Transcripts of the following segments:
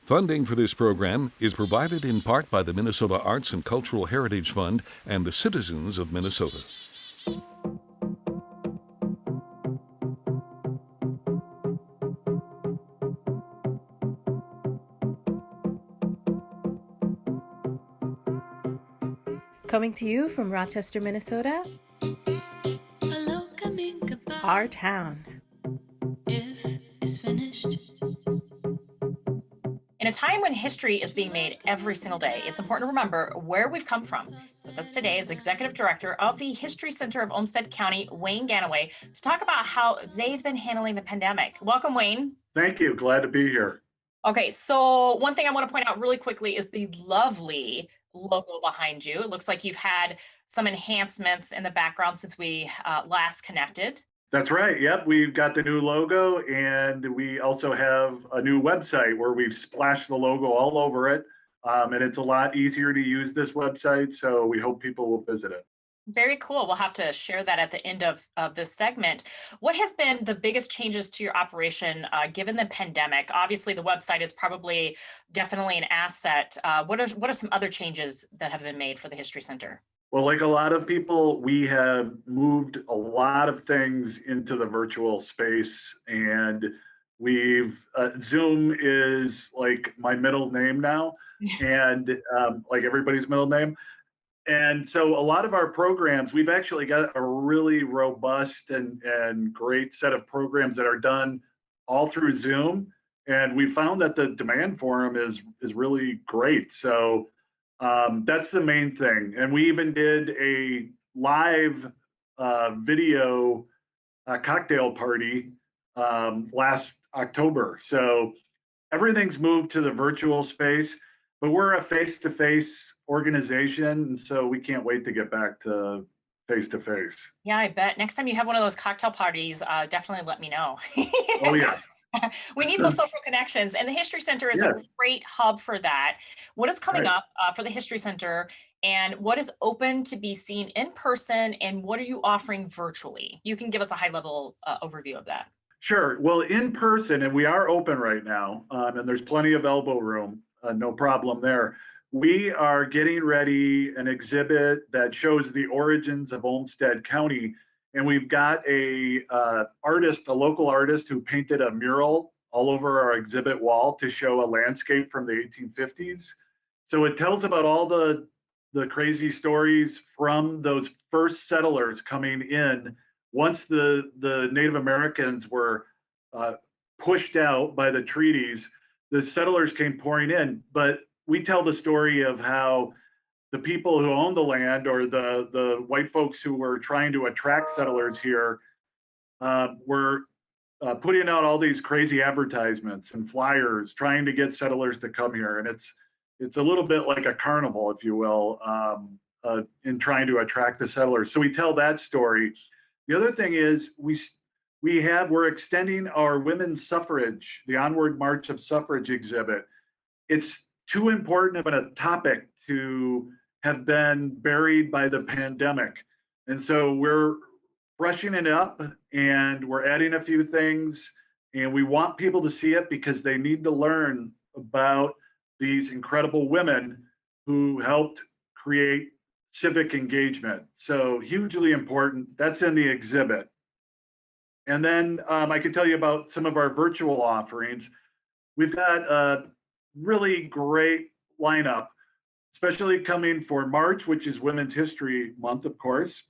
Funding for this program is provided in part by the Minnesota Arts and Cultural Heritage Fund and the citizens of Minnesota. Coming to you from Rochester, Minnesota, our town. If it's finished. In a time when history is being made every single day, it's important to remember where we've come from. With us today is Executive Director of the History Center of Olmsted County, Wayne Gannaway, to talk about how they've been handling the pandemic. Welcome, Wayne. Thank you. Glad to be here. Okay, so one thing I want to point out really quickly is the lovely logo behind you. It looks like you've had some enhancements in the background since we last connected. That's right. Yep. We've got the new logo, and we also have a new website where we've splashed the logo all over it. And it's a lot easier to use this website, so we hope people will visit it. Very cool. We'll have to share that at the end of this segment. What has been the biggest changes to your operation given the pandemic? Obviously, the website is probably definitely an asset. What are some other changes that have been made for the History Center? Well, like a lot of people, we have moved a lot of things into the virtual space, and we've Zoom is like my middle name now, and like everybody's middle name. And so a lot of our programs, we've actually got a really robust and great set of programs that are done all through Zoom. And we found that the demand for them is really great. So that's the main thing. And we even did a live video cocktail party last October. So everything's moved to the virtual space, but we're a face-to-face organization, and so we can't wait to get back to face-to-face. Yeah, I bet. Next time you have one of those cocktail parties, definitely let me know. Oh, yeah. We need those social connections, and the History Center is a great hub for that. What is coming up for the History Center, and what is open to be seen in person, and what are you offering virtually? You can give us a high-level overview of that. Sure. Well, in person, and we are open right now, and there's plenty of elbow room, no problem there. We are getting ready an exhibit that shows the origins of Olmsted County. And we've got a local artist who painted a mural all over our exhibit wall to show a landscape from the 1850s. So it tells about all the crazy stories from those first settlers coming in. Once the Native Americans were pushed out by the treaties, the settlers came pouring in. But we tell the story of how the people who owned the land, or the white folks who were trying to attract settlers here, were putting out all these crazy advertisements and flyers trying to get settlers to come here. And it's a little bit like a carnival, if you will, in trying to attract the settlers. So we tell that story. The other thing is we're extending our women's suffrage, the Onward March of Suffrage exhibit. It's too important of a topic to have been buried by the pandemic. And so we're freshening it up, and we're adding a few things, and we want people to see it because they need to learn about these incredible women who helped create civic engagement. So hugely important. That's in the exhibit. And then I can tell you about some of our virtual offerings. We've got a really great lineup, especially coming for March, which is Women's History Month, of course.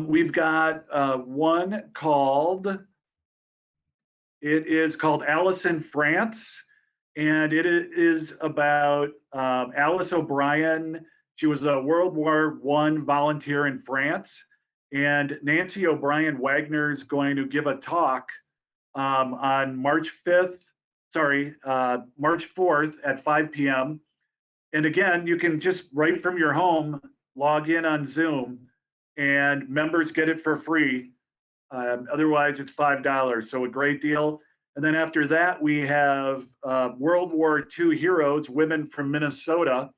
We've got one called Alice in France, and it is about Alice O'Brien. She was a World War I volunteer in France, and Nancy O'Brien Wagner's going to give a talk on March 4th at 5 p.m. And again, you can just right from your home log in on Zoom, and members get it for free. Otherwise, it's $5, so a great deal. And then after that, we have World War II Heroes, Women from Minnesota.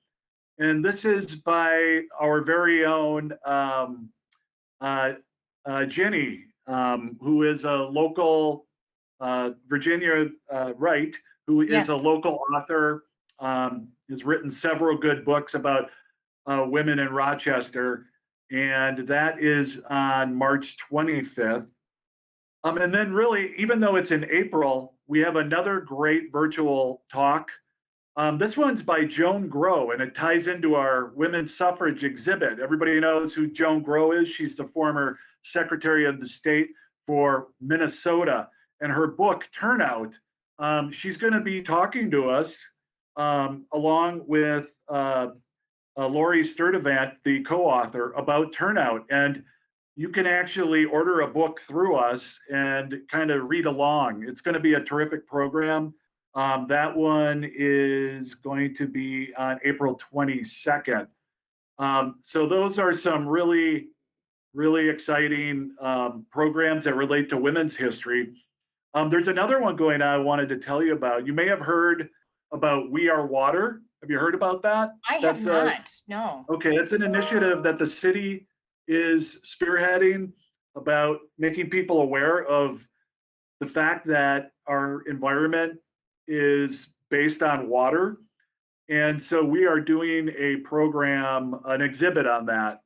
And this is by our very own Jenny, who is a local Virginia Wright, who is Yes. a local author, has written several good books about women in Rochester, and that is on March 25th. And then really, even though it's in April, we have another great virtual talk. This one's by Joan Grow, and it ties into our women's suffrage exhibit. Everybody knows who Joan Grow is. She's the former Secretary of the State for Minnesota. And her book, Turnout, she's going to be talking to us along with Lori Sturdivant, the co-author, about Turnout. And you can actually order a book through us and kind of read along. It's going to be a terrific program. That one is going to be on April 22nd. So those are some really, really exciting programs that relate to women's history. There's another one going on I wanted to tell you about. You may have heard about We Are Water. Have you heard about that? I have not, no. Okay, it's an initiative that the city is spearheading about making people aware of the fact that our environment is based on water. And so we are doing a program, an exhibit on that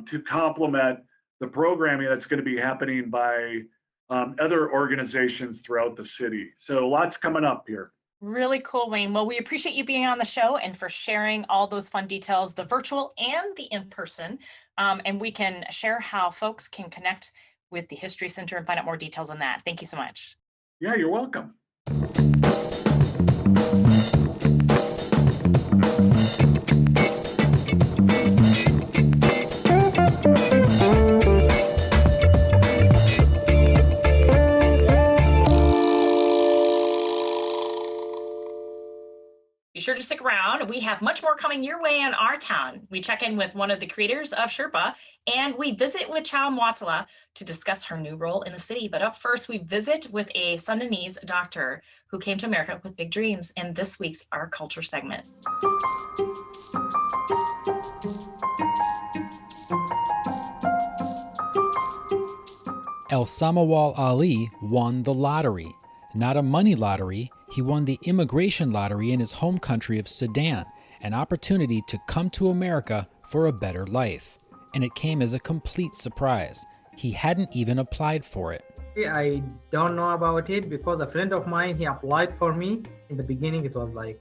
to complement the programming that's going to be happening by other organizations throughout the city. So lots coming up here. Really cool, Wayne. Well, we appreciate you being on the show and for sharing all those fun details, the virtual and the in-person. And we can share how folks can connect with the History Center and find out more details on that. Thank you so much. Yeah, you're welcome. Be sure to stick around. We have much more coming your way in our town. We check in with one of the creators of Shrpa, and we visit with Chao Mwatela to discuss her new role in the city. But up first, we visit with a Sundanese doctor who came to America with big dreams in this week's Our Culture segment. Elsamawal Ali won the lottery. Not a money lottery, he won the immigration lottery in his home country of Sudan, an opportunity to come to America for a better life. And it came as a complete surprise. He hadn't even applied for it. I don't know about it because a friend of mine, he applied for me. In the beginning, it was like,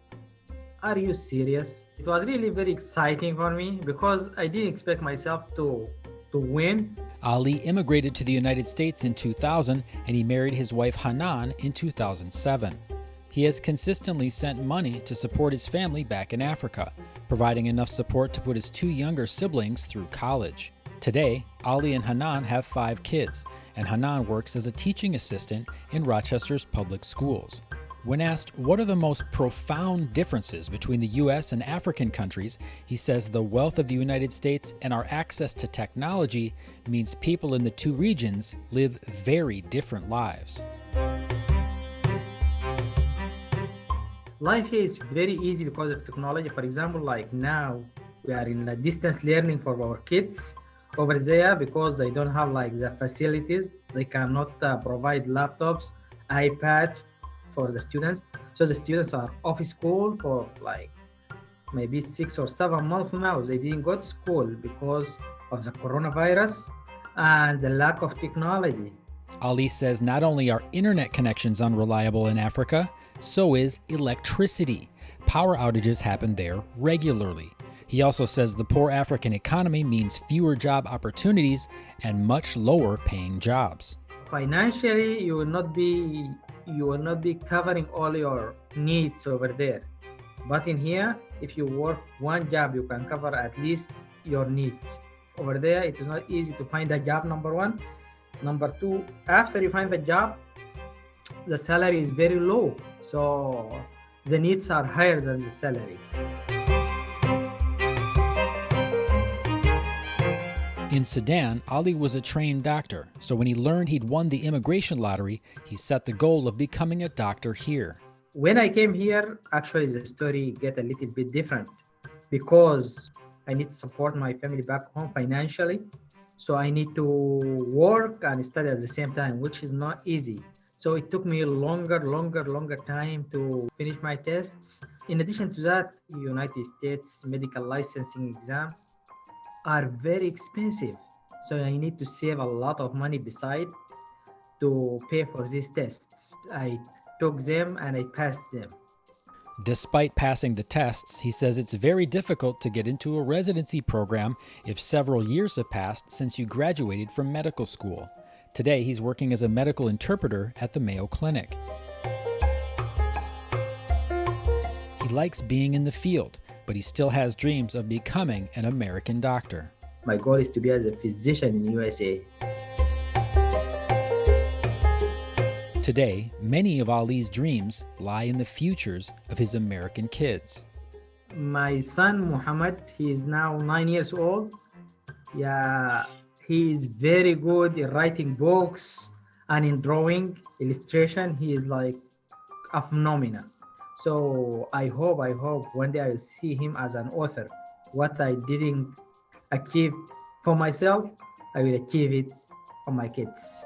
are you serious? It was really very exciting for me because I didn't expect myself to win. Ali immigrated to the United States in 2000 and he married his wife Hanan in 2007. He has consistently sent money to support his family back in Africa, providing enough support to put his two younger siblings through college. Today, Ali and Hanan have 5 kids, and Hanan works as a teaching assistant in Rochester's public schools. When asked what are the most profound differences between the U.S. and African countries, he says the wealth of the United States and our access to technology means people in the two regions live very different lives. Life here is very easy because of technology. For example, like now we are in a distance learning for our kids over there because they don't have like the facilities. They cannot provide laptops, iPads for the students. So the students are off school for like maybe 6 or 7 months now. They didn't go to school because of the coronavirus and the lack of technology. Ali says not only are internet connections unreliable in Africa, so is electricity. Power outages happen there regularly. He also says the poor African economy means fewer job opportunities and much lower paying jobs. Financially, you will not be covering all your needs over there. But in here, if you work one job, you can cover at least your needs. Over there, it is not easy to find a job, number one. Number two, after you find the job, the salary is very low. So the needs are higher than the salary. In Sudan, Ali was a trained doctor, so when he learned he'd won the immigration lottery, he set the goal of becoming a doctor here. When I came here, actually the story get a little bit different because I need to support my family back home financially. So I need to work and study at the same time, which is not easy. So it took me longer time to finish my tests. In addition to that, United States medical licensing exam are very expensive. So I need to save a lot of money beside to pay for these tests. I took them and I passed them. Despite passing the tests, he says it's very difficult to get into a residency program if several years have passed since you graduated from medical school. Today, he's working as a medical interpreter at the Mayo Clinic. He likes being in the field, but he still has dreams of becoming an American doctor. My goal is to be as a physician in USA. Today, many of Ali's dreams lie in the futures of his American kids. My son Muhammad, he is now 9 years old. Yeah, he is very good in writing books and in drawing, illustration. He is like a phenomenon. So I hope one day I will see him as an author. What I didn't achieve for myself, I will achieve it for my kids.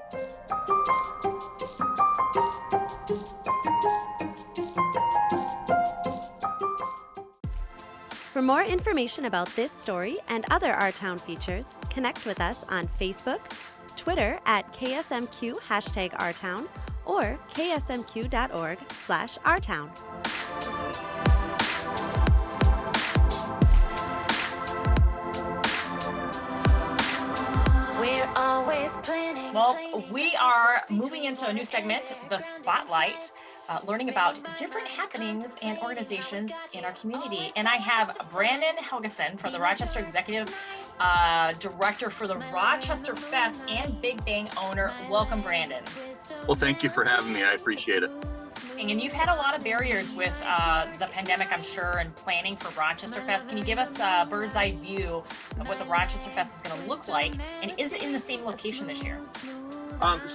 For more information about this story and other Our Town features, connect with us on Facebook, Twitter at KSMQ #OurTown, or ksmq.org/OurTown. We're always planning. Well, we are moving into a new segment, The Spotlight, learning about different happenings and organizations in our community. And I have Brandon Helgeson from the Rochester Executive Director for the Rochesterfest and Big Bang owner. Welcome, Brandon. Well, thank you for having me. I appreciate it. And you've had a lot of barriers with the pandemic, I'm sure, and planning for Rochesterfest. Can you give us a bird's eye view of what the Rochesterfest is going to look like? And is it in the same location this year?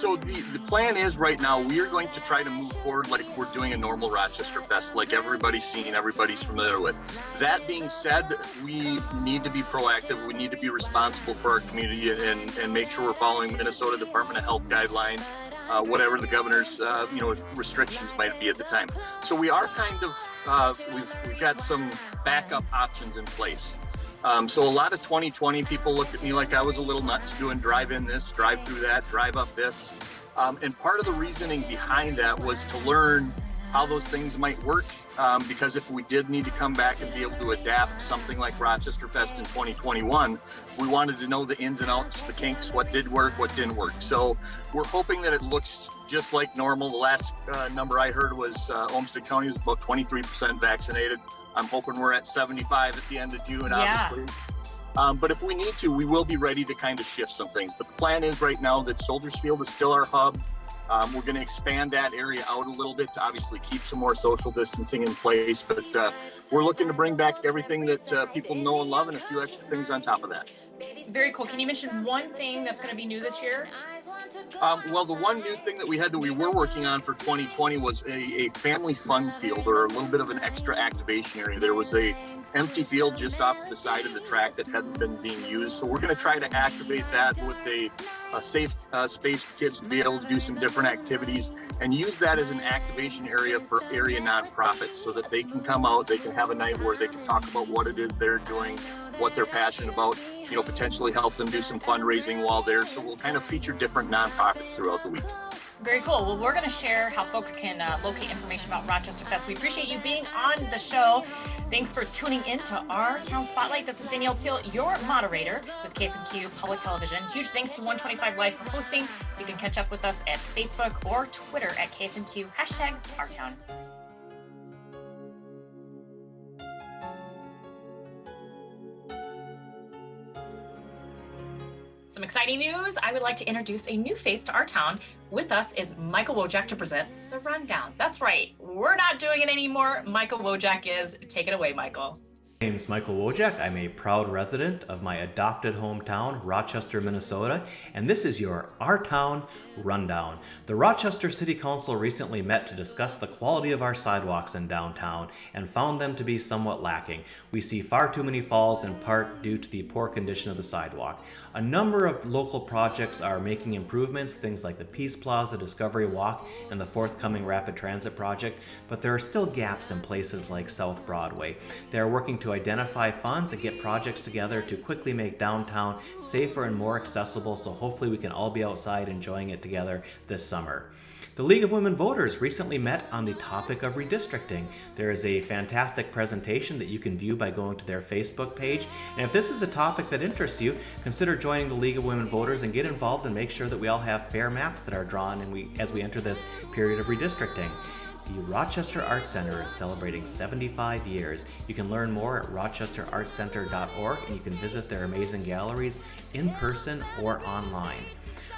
So the plan is right now we are going to try to move forward like we're doing a normal Rochesterfest, like everybody's seen, everybody's familiar with. That being said, we need to be proactive. We need to be responsible for our community and make sure we're following Minnesota Department of Health guidelines, whatever the governor's restrictions might be at the time. So we are kind of we've got some backup options in place. So a lot of 2020 people looked at me like I was a little nuts doing drive in this, drive through that, drive up this. And part of the reasoning behind that was to learn how those things might work. Because if we did need to come back and be able to adapt something like Rochesterfest in 2021, we wanted to know the ins and outs, the kinks, what did work, what didn't work. So we're hoping that it looks just like normal. The last number I heard was Olmsted County was about 23% vaccinated. I'm hoping we're at 75 at the end of June, obviously. But if we need to, we will be ready to kind of shift some things. But the plan is right now that Soldiers Field is still our hub. We're going to expand that area out a little bit to obviously keep some more social distancing in place. But we're looking to bring back everything that people know and love and a few extra things on top of that. Very cool. Can you mention one thing that's going to be new this year? Well, the one new thing that we were working on for 2020 was a family fun field, or a little bit of an extra activation area. There was a empty field just off to the side of the track that hadn't been being used. So we're going to try to activate that with a safe space for kids to be able to do some different activities and use that as an activation area for area nonprofits so that they can come out, they can have a night where they can talk about what it is they're doing, what they're passionate about, potentially help them do some fundraising while there. So we'll kind of feature different nonprofits throughout the week. Very cool. Well, we're going to share how folks can locate information about Rochesterfest. We appreciate you being on the show. Thanks for tuning in to Our Town Spotlight. This is Danielle Teal, your moderator with KSMQ Public Television. Huge thanks to 125 Live for hosting. You can catch up with us at Facebook or Twitter at KSMQ #OurTown. Some exciting news. I would like to introduce a new face to our town. With us is Michael Wojak to present The Rundown. That's right. We're not doing it anymore. Michael Wojak is. Take it away, Michael. My name is Michael Wojak. I'm a proud resident of my adopted hometown, Rochester, Minnesota, and this is your Our Town rundown. The Rochester City Council recently met to discuss the quality of our sidewalks in downtown and found them to be somewhat lacking. We see far too many falls in part due to the poor condition of the sidewalk. A number of local projects are making improvements, things like the Peace Plaza, Discovery Walk, and the forthcoming Rapid Transit project, but there are still gaps in places like South Broadway. They are working to identify funds and get projects together to quickly make downtown safer and more accessible, so hopefully we can all be outside enjoying it together this summer. The League of Women Voters recently met on the topic of redistricting. There is a fantastic presentation that you can view by going to their Facebook page. And if this is a topic that interests you, consider joining the League of Women Voters and get involved and make sure that we all have fair maps that are drawn as we enter this period of redistricting. The Rochester Arts Center is celebrating 75 years. You can learn more at rochesterartscenter.org, and you can visit their amazing galleries in person or online.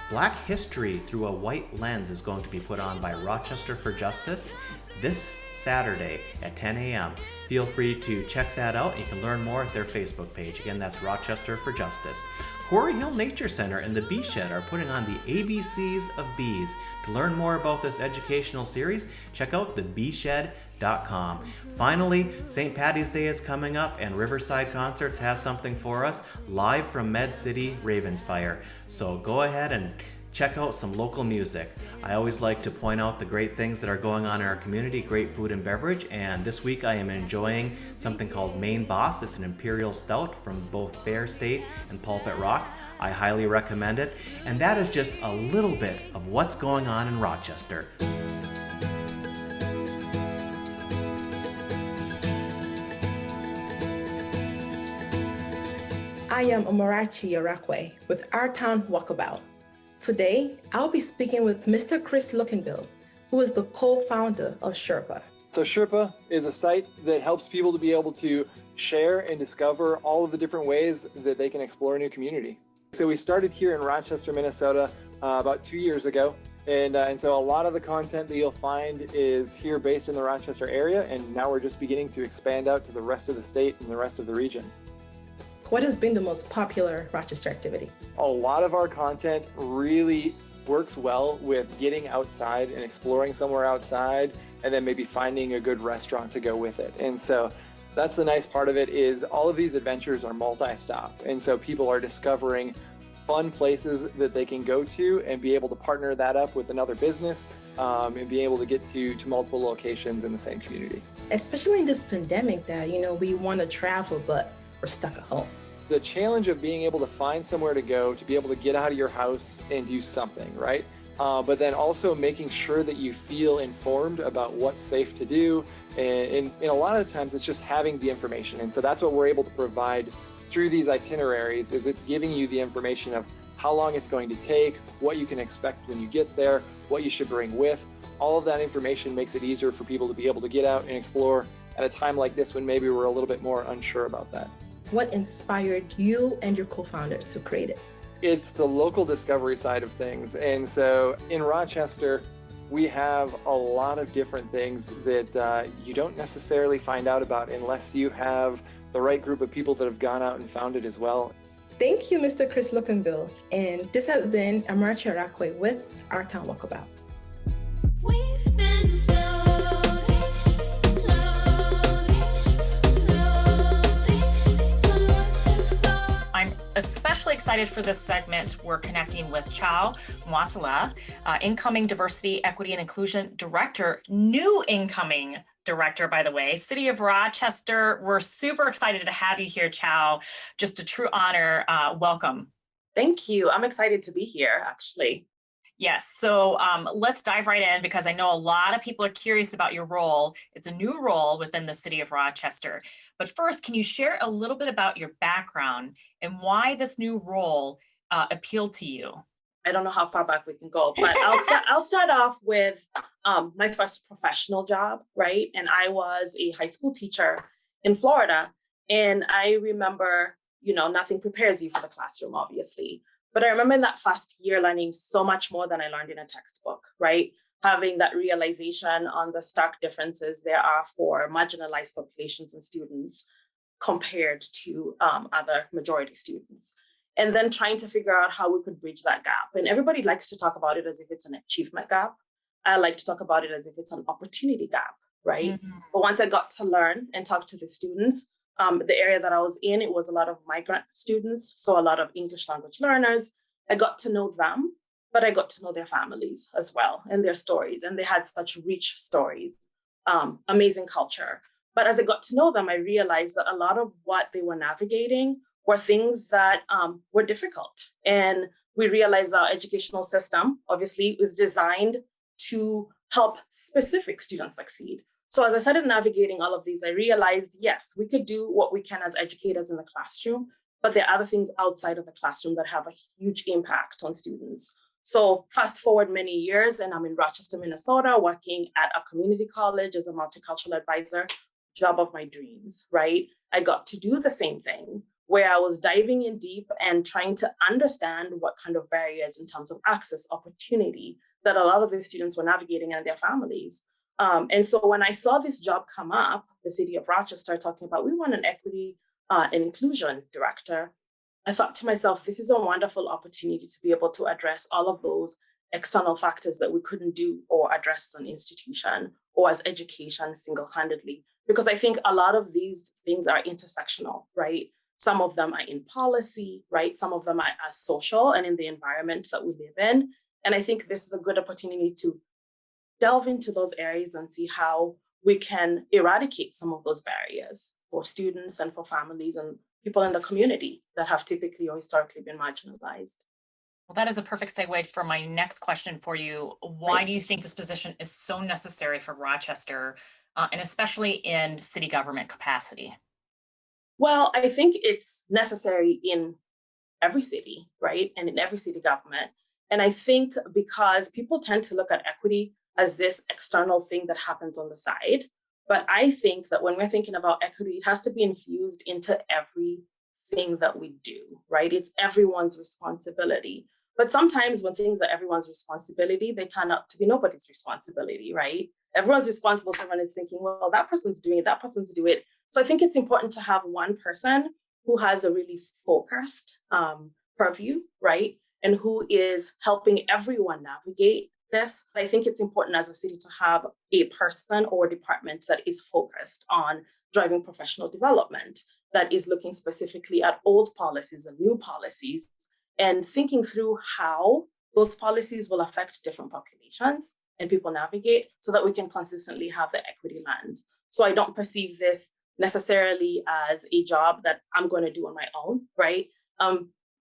Black History Through a White Lens is going to be put on by Rochester for Justice this Saturday at 10 a.m. Feel free to check that out. You can learn more at their Facebook page. Again, that's Rochester for Justice. Quarry Hill Nature Center and the Bee Shed are putting on the ABCs of Bees. To learn more about this educational series, check out thebeeshed.com. Finally, St. Patty's Day is coming up, and Riverside Concerts has something for us live from Med City Ravensfire. So go ahead and check out some local music. I always like to point out the great things that are going on in our community, great food and beverage, and this week I am enjoying something called Maine Boss. It's an Imperial Stout from both Fair State and Pulpit Rock. I highly recommend it, and that is just a little bit of what's going on in Rochester. I am Amarachi Orakwue with our Town Walkabout. Today, I'll be speaking with Mr. Chris Lukenbill, who is the co-founder of Shrpa. So Shrpa is a site that helps people to be able to share and discover all of the different ways that they can explore a new community. So we started here in Rochester, Minnesota about 2 years ago. And so a lot of the content that you'll find is here based in the Rochester area. And now we're just beginning to expand out to the rest of the state and the rest of the region. What has been the most popular Rochester activity? A lot of our content really works well with getting outside and exploring somewhere outside, and then maybe finding a good restaurant to go with it. And so that's the nice part of it, is all of these adventures are multi-stop. And so people are discovering fun places that they can go to and be able to partner that up with another business and be able to get to multiple locations in the same community. Especially in this pandemic that, we want to travel, but we're stuck at home. The challenge of being able to find somewhere to go, to be able to get out of your house and do something, right? But then also making sure that you feel informed about what's safe to do. And a lot of the times it's just having the information. And so that's what we're able to provide through these itineraries, is it's giving you the information of how long it's going to take, what you can expect when you get there, what you should bring with. All of that information makes it easier for people to be able to get out and explore at a time like this when maybe we're a little bit more unsure about that. What inspired you and your co-founder to create it? It's the local discovery side of things. And so in Rochester, we have a lot of different things that you don't necessarily find out about unless you have the right group of people that have gone out and found it as well. Thank you, Mr. Chris Lukenbill. And this has been Amarachi Orakwue with our Town Walkabout. We've been I'm especially excited for this segment. We're connecting with Chao Mwatela, Incoming Diversity, Equity, and Inclusion Director, new incoming director, by the way, City of Rochester. We're super excited to have you here, Chao. Just a true honor. Welcome. Thank you. I'm excited to be here, actually. Yes. So let's dive right in, because I know a lot of people are curious about your role. It's a new role within the City of Rochester. But first, can you share a little bit about your background and why this new role appealed to you? I don't know how far back we can go, but I'll start off with my first professional job, right? And I was a high school teacher in Florida. And I remember, nothing prepares you for the classroom, obviously. But I remember in that first year learning so much more than I learned in a textbook, right? Having that realization on the stark differences there are for marginalized populations and students compared to other majority students. and then trying to figure out how we could bridge that gap. And everybody likes to talk about it as if it's an achievement gap. I like to talk about it as if it's an opportunity gap, right? Mm-hmm. But once I got to learn and talk to the students, the area that I was in, it was a lot of migrant students, so a lot of English language learners. I got to know them, but I got to know their families as well and their stories. And they had such rich stories, amazing culture. But as I got to know them, I realized that a lot of what they were navigating were things that were difficult. And we realized our educational system, obviously, is designed to help specific students succeed. So as I started navigating all of these, I realized, yes, we could do what we can as educators in the classroom, but there are other things outside of the classroom that have a huge impact on students. So fast forward many years, and I'm in Rochester, Minnesota, working at a community college as a multicultural advisor, job of my dreams, right? I got to do the same thing where I was diving in deep and trying to understand what kind of barriers in terms of access, opportunity that a lot of these students were navigating and their families. And so when I saw this job come up, the City of Rochester talking about, we want an equity and inclusion director, I thought to myself, this is a wonderful opportunity to be able to address all of those external factors that we couldn't do or address as an institution or as education single-handedly. Because I think a lot of these things are intersectional, right? Some of them are in policy, right? Some of them are social and in the environment that we live in. And I think this is a good opportunity to delve into those areas and see how we can eradicate some of those barriers for students and for families and people in the community that have typically or historically been marginalized. Well, that is a perfect segue for my next question for you. Why do you think this position is so necessary for Rochester, and especially in city government capacity? Well, I think it's necessary in every city, right? And in every city government. And I think because people tend to look at equity as this external thing that happens on the side. But I think that when we're thinking about equity, it has to be infused into everything that we do, right? It's everyone's responsibility. But sometimes when things are everyone's responsibility, they turn out to be nobody's responsibility, right? Everyone's responsible, so everyone is thinking, well, that person's doing it, that person's doing it. So I think it's important to have one person who has a really focused purview, right? And who is helping everyone navigate this. I think it's important as a city to have a person or department that is focused on driving professional development, that is looking specifically at old policies and new policies, and thinking through how those policies will affect different populations and people navigate so that we can consistently have the equity lens. So I don't perceive this necessarily as a job that I'm going to do on my own, right?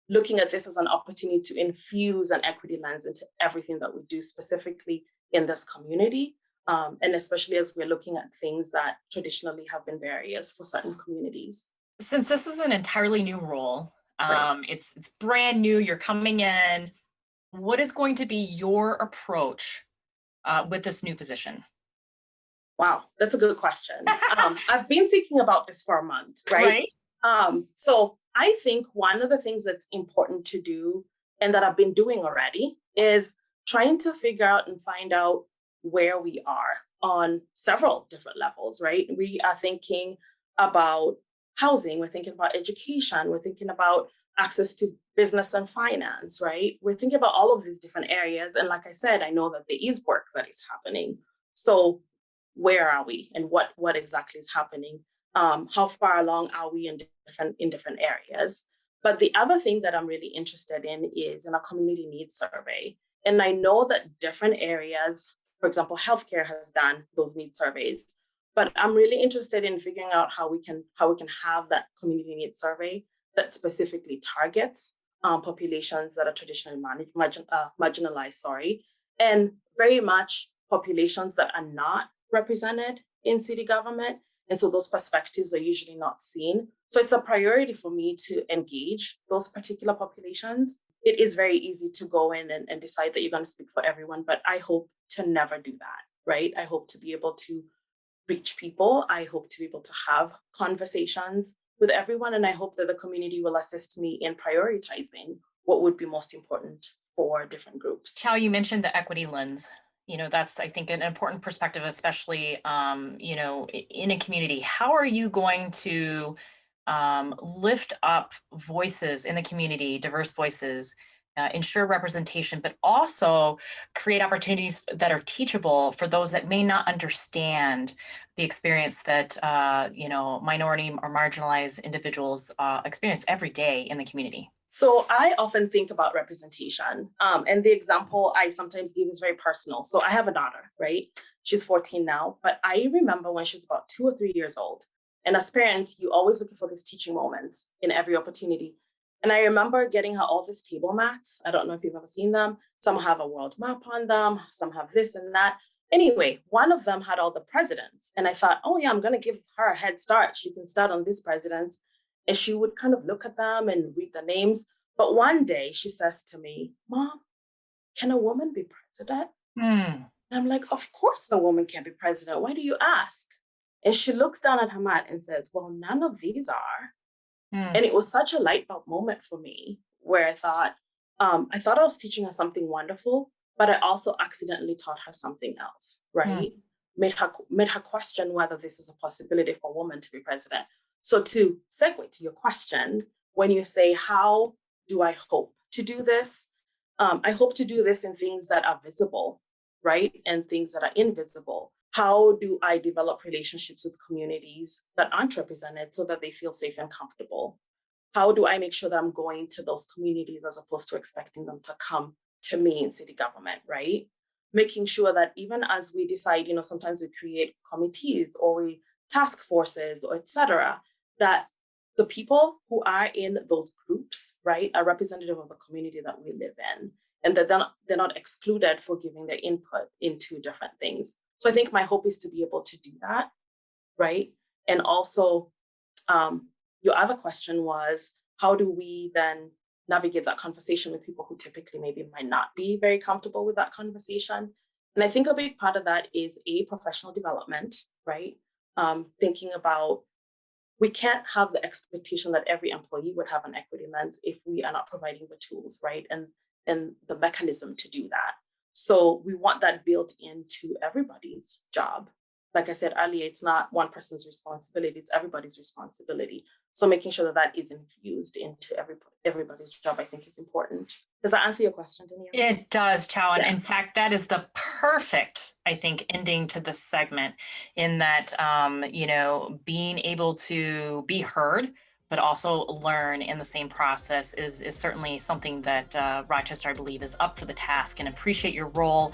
Looking at this as an opportunity to infuse an equity lens into everything that we do specifically in this community. And especially as we're looking at things that traditionally have been barriers for certain communities. Since this is an entirely new role, it's brand new, you're coming in, what is going to be your approach with this new position? Wow, that's a good question. I've been thinking about this for a month, right? So I think one of the things that's important to do and that I've been doing already is trying to figure out and find out where we are on several different levels, right? We are thinking about housing, we're thinking about education, we're thinking about access to business and finance, right? We're thinking about all of these different areas. And like I said, I know that there is work that is happening. So where are we and what exactly is happening? How far along are we in different areas? But the other thing that I'm really interested in is in a community needs survey. And I know that different areas, for example, healthcare has done those needs surveys, but I'm really interested in figuring out how we can have that community needs survey that specifically targets populations that are traditionally marginalized, and very much populations that are not represented in city government. And so those perspectives are usually not seen. So it's a priority for me to engage those particular populations. It is very easy to go in and decide that you're going to speak for everyone, but I hope to never do that, right? I hope to be able to reach people. I hope to be able to have conversations with everyone. And I hope that the community will assist me in prioritizing what would be most important for different groups. Chao, you mentioned the equity lens. You know, that's, I think, an important perspective, especially, you know, in a community. How are you going to lift up voices in the community, diverse voices, ensure representation, but also create opportunities that are teachable for those that may not understand the experience that minority or marginalized individuals experience every day in the community? So I often think about representation, and the example I sometimes give is very personal. So I have a daughter, right? She's 14 now, but I remember when she was about 2 or 3 years old. And as parents, you always looking for these teaching moments in every opportunity. And I remember getting her all these table mats. I don't know if you've ever seen them. Some have a world map on them. Some have this and that. Anyway, one of them had all the presidents. And I thought, oh yeah, I'm going to give her a head start. She can start on this president. And she would kind of look at them and read the names. But one day she says to me, Mom, can a woman be president? And I'm like, of course a woman can be president. Why do you ask? And she looks down at her mat and says, well, none of these are. And it was such a light bulb moment for me where I thought I was teaching her something wonderful, but I also accidentally taught her something else, right? Made her question whether this is a possibility for a woman to be president. So to segue to your question, when you say, how do I hope to do this? I hope to do this in things that are visible, right? And things that are invisible. How do I develop relationships with communities that aren't represented so that they feel safe and comfortable? How do I make sure that I'm going to those communities as opposed to expecting them to come to me in city government, right? Making sure that even as we decide, sometimes we create committees or we task forces or et cetera, that the people who are in those groups, right, are representative of the community that we live in, and that they're not excluded for giving their input into different things. So I think my hope is to be able to do that, right? And also, your other question was, how do we then navigate that conversation with people who typically maybe might not be very comfortable with that conversation? And I think a big part of that is professional development, right? Thinking about, we can't have the expectation that every employee would have an equity lens if we are not providing the tools, right? And the mechanism to do that. So we want that built into everybody's job. Like I said earlier, it's not one person's responsibility, it's everybody's responsibility. So making sure that is infused into everybody's job, I think, is important. Does that answer your question, Danielle? It does, Chao. And in fact, that is the perfect, I think, ending to this segment, in that, being able to be heard, but also learn in the same process is certainly something that Rochester, I believe, is up for the task, and appreciate your role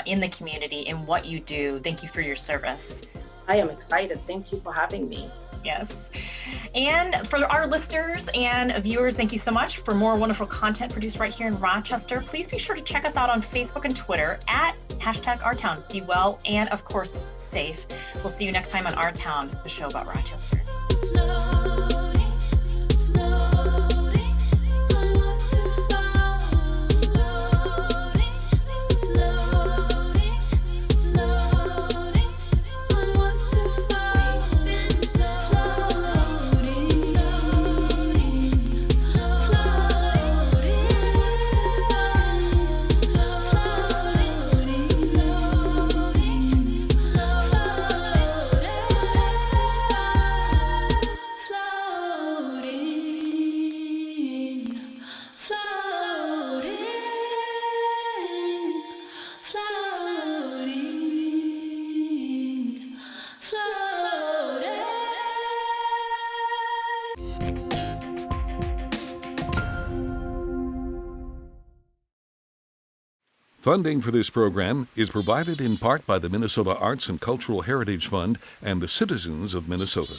in the community and what you do. Thank you for your service. I am excited. Thank you for having me. Yes. And for our listeners and viewers, thank you so much. For more wonderful content produced right here in Rochester, please be sure to check us out on Facebook and Twitter at #OurTown. Be well and, of course, safe. We'll see you next time on Our Town, the show about Rochester. Funding for this program is provided in part by the Minnesota Arts and Cultural Heritage Fund and the citizens of Minnesota.